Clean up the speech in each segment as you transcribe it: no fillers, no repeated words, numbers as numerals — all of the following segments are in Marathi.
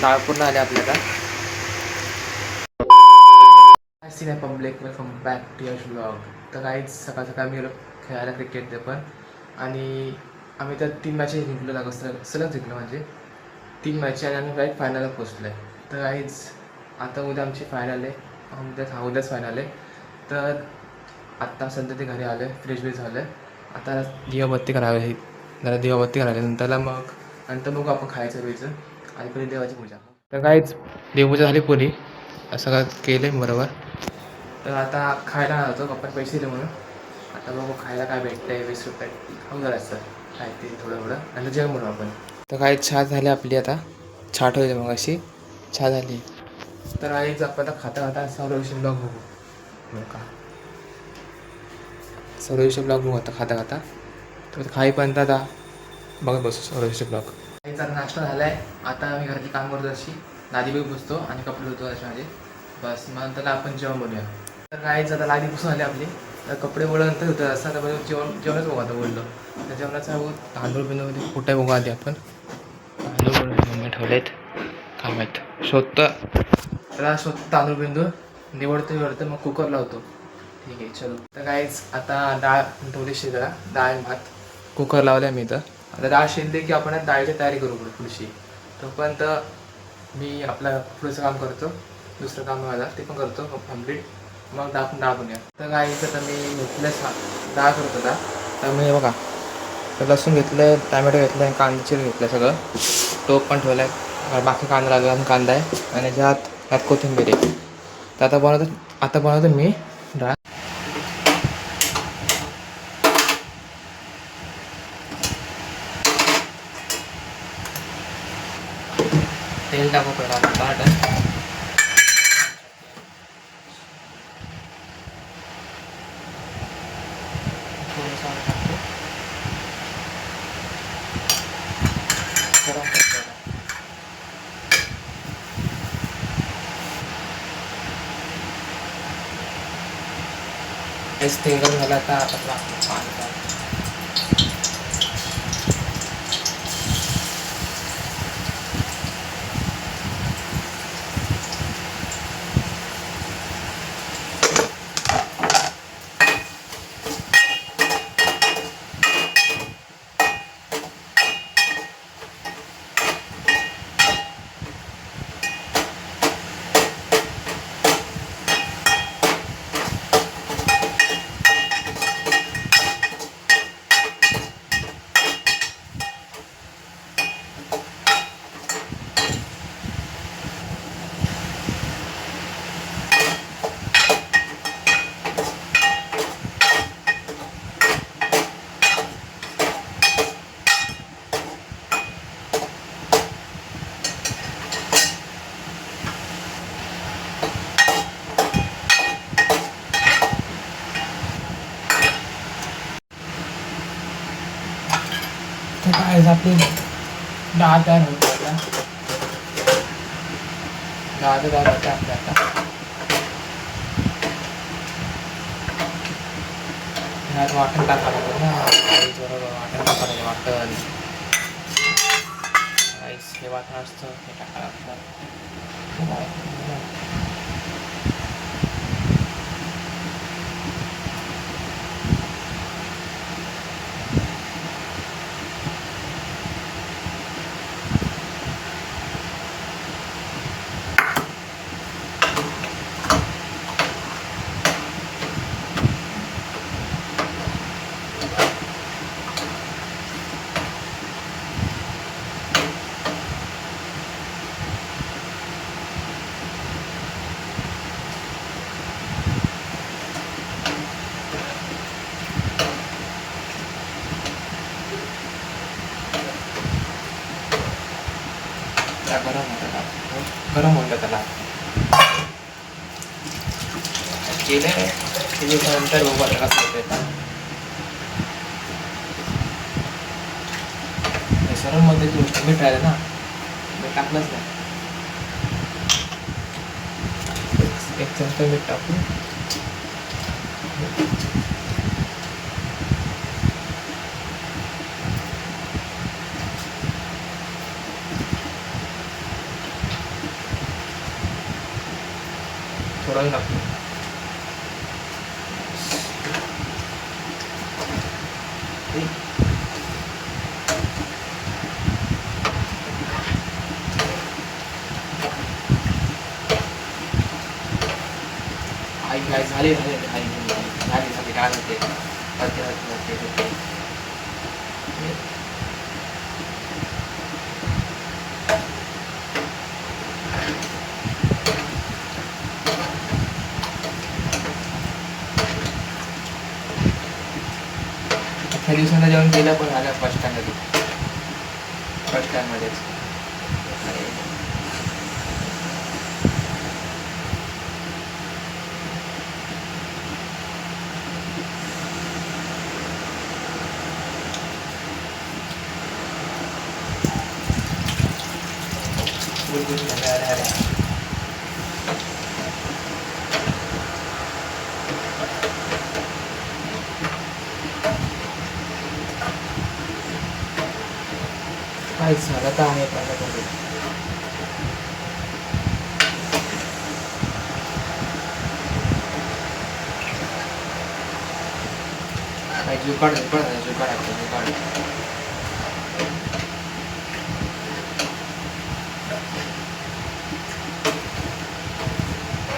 नागपूरला आले आपल्याला. सीन आहे public, welcome back to your blog. तर काहीच सकाळ सकाळ मी गेलो खेळायला क्रिकेट ते पण, आणि आम्ही तर 3 मॅचेस जिंकलो लागो, सलग जिंकलो म्हणजे 3 मॅच, आणि आम्ही डायरेक्ट फायनलला पोचलो आहे. तर काहीच आता उद्या आमची फायनल आहे, उद्याच फायनल आहे. तर आत्ता सध्या ते घरी आले, फ्रेश बी झालं आहे. आता दिवाबत्ती करावी, जरा दिवाबत्ती करावी, नंतर बघू आपण खायचं प्यायचं, आणि पहिले देवाची पूजा. तर काहीच देवपूजा झाली पुरी, सगळं केलं आहे बरोबर. तर आता खायला जातो, पप्पा पैसे दिले म्हणून. आता बघू खायला काय भेटतं आहे. 20 रुपये खाऊन जायचं काय ते थोडं आणि जेवण म्हणून आपण. तर काही चहा झाली आपली, आता चहा ठेवली मग अशी चहा झाली. तर आईच आपण आता खाता सौरविषयी ब्लॉग बघू का, सौरविषयी ब्लॉग बघू आता खाता. तर खाईपर्यंत आता बघत बसू सौरविषयी ब्लॉग. आईचा नाश्ता झाला आहे. आता आम्ही घरातली काम करतो, अशी लादी बी पुसतो आणि कपडे धुतो असे माझे, बस. मग त्याला आपण जेवण बनवूया. तर काहीच आता लादी पुसून आली आपली. तर कपडे बोलल्यानंतर होतं असं. आता जेवणच बघू आता बोललो. तर जेवणाचा तांदूळ बिंदूमध्ये कुठे बघू आधी आपण. तांदूळ मम्मी ठेवलेत काय माहीत, शोधतं त्याला, तांदूळ बिंदू निवडतं मग कुकर लावतो. ठीक आहे चलो. तर काहीच आता डाळ ठेवली शिजायला, डाळ भात कुकर लावला मी. तर आता डाळ शिजली की आपण डाळीची तयारी करू पुढची. तोपर्यंत मी आपलं पुढचं काम करतो, दुसरं काम माझं ते पण करतो कम्प्लीट. मग आपण डाळ बनूया. तर काहीच आता मी घेतलं डाळ करतो डाळ. तर मी बघा, तर लसूण घेतलं, टॅमॅटो घेतलं, कांदा चिरून घेतलं, सगळं टोप पण ठेवलं आहे, बाकी कांदा लागला आणि कांदा आहे, आणि ह्यात कोथिंबीर आहे. तर आता बनवतो मी डाळ. तेल टाकू पहिला ताट. तेल गरम झालं, आता पाणी. काय आपली डाळ तयार होते, डाळ तयार होते आपल्या. आता ह्यात वाटण टाकावं लागतं ना, बरोबर वाटण टाकावं लागतं. वाटण राईस हे वाटण असतं, हे टाकावं लागतं. गरम होतं त्याला केलं त्याच्यानंतर बघू आता कसं होतं. सर्वमध्ये मीठ राहिलं ना, मीठ टाकलंच नाही. एक चमचा मीठ टाकू. थोडं टाकतो. आई काय झाले झाले आई झाले झाले काय होते त्या दिवसांना जेवण केलं पण आलं फर्स्ट टाइममध्येच. काय झालं तर आहे पहिल्यामध्ये. काय जुकाड जुकाड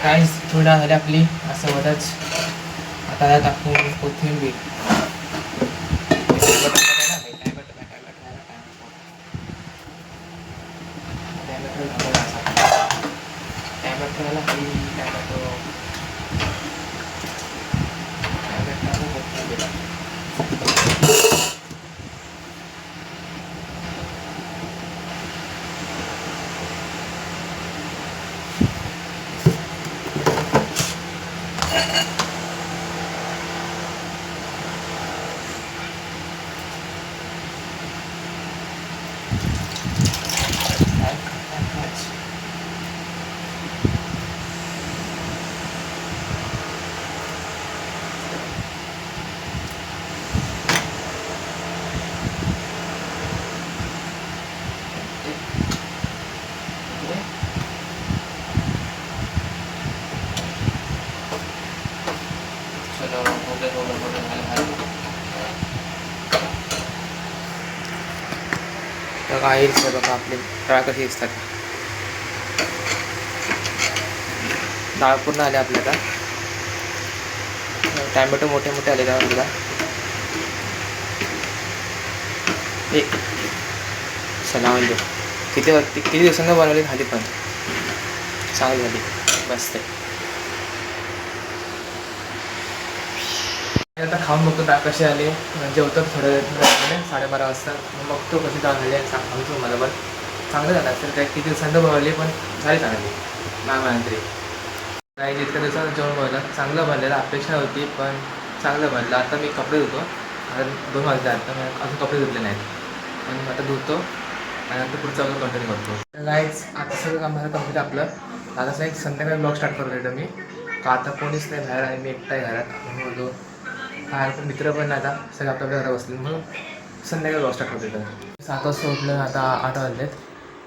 काहीच थोडा झाली आपली असं होतच. आता त्यात टाकून कोथिंबीर. तर काही बघा आपली डाळ कशी असतात. डाळ पूर्ण आले आपल्याला. टॅमॅटो मोठे मोठे आले आपल्याला. चला म्हणजे किती दिवसांना बनवली झाली पण चांगली झाली मस्त. आता खाऊन बघतो डाळ कशी आली. जेवतो थोड्या वेळ 12:30 वाजता. मग बघतो कशी डाळ झाली आणि सांगतो मला पण चांगलं झालं असेल. काय किती दिवसांना बनवली पण झाली चांगली नाही म्हणा तरी. काही जितक्या दिवसात जेवण बनवलं चांगलं बनलेलं. अपेक्षा होती पण चांगलं बनलं. आता मी कपडे धुतो. आता 2 वाजले. आता मी अजून कपडे धुतले नाहीत पण आता धुतो आणि आता पुढचं आपलं कंटिन्यू करतो. गाईज आता सगळं काम झालं कंप्लीट आपलं. आता एक संध्याकाळी ब्लॉग स्टार्ट करतो मी. का आता कोणीच नाही बाहेर आणि मी एकटा आहे घरात. म्हणून बोलतो बाहेर पण मित्र पण नाही. आता सगळं आपल्या घरात बसले म्हणून संध्याकाळी ब्लॉग स्टार्ट करतो. 7 वाजता उठलं. आता 8 वाजलेत.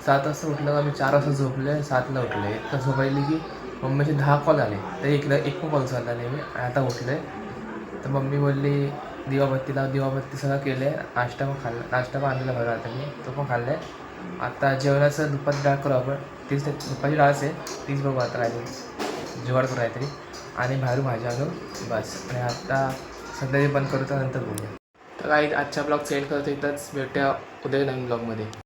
7 वाजता उठलं का मी 4 वाजता झोपले. 7ला उठले. तर झोपायली की मम्मीचे 10 कॉल आले. तर एक पण कॉल झाला नाही मी. आता उठले तर मम्मी बोलली दिवाबत्ती सगळं केलं आहे. नाश्ता पण आणलेला बरं आता मी तो पण खाल्ला आहे. आता जेवणाचं दुपारची डाळ करू आपण. तीच दुपारची डाळच आहे तीच बघू आता काहीतरी जुगाड करू काहीतरी आणि बाहेरून भाजी आणू बस. आणि आता संध्याकाळी बंद करू तर नंतर बोलूया. तर काही आजच्या ब्लॉग सेंड करतो. इथंच भेटूया उद्या नवीन ब्लॉगमध्ये.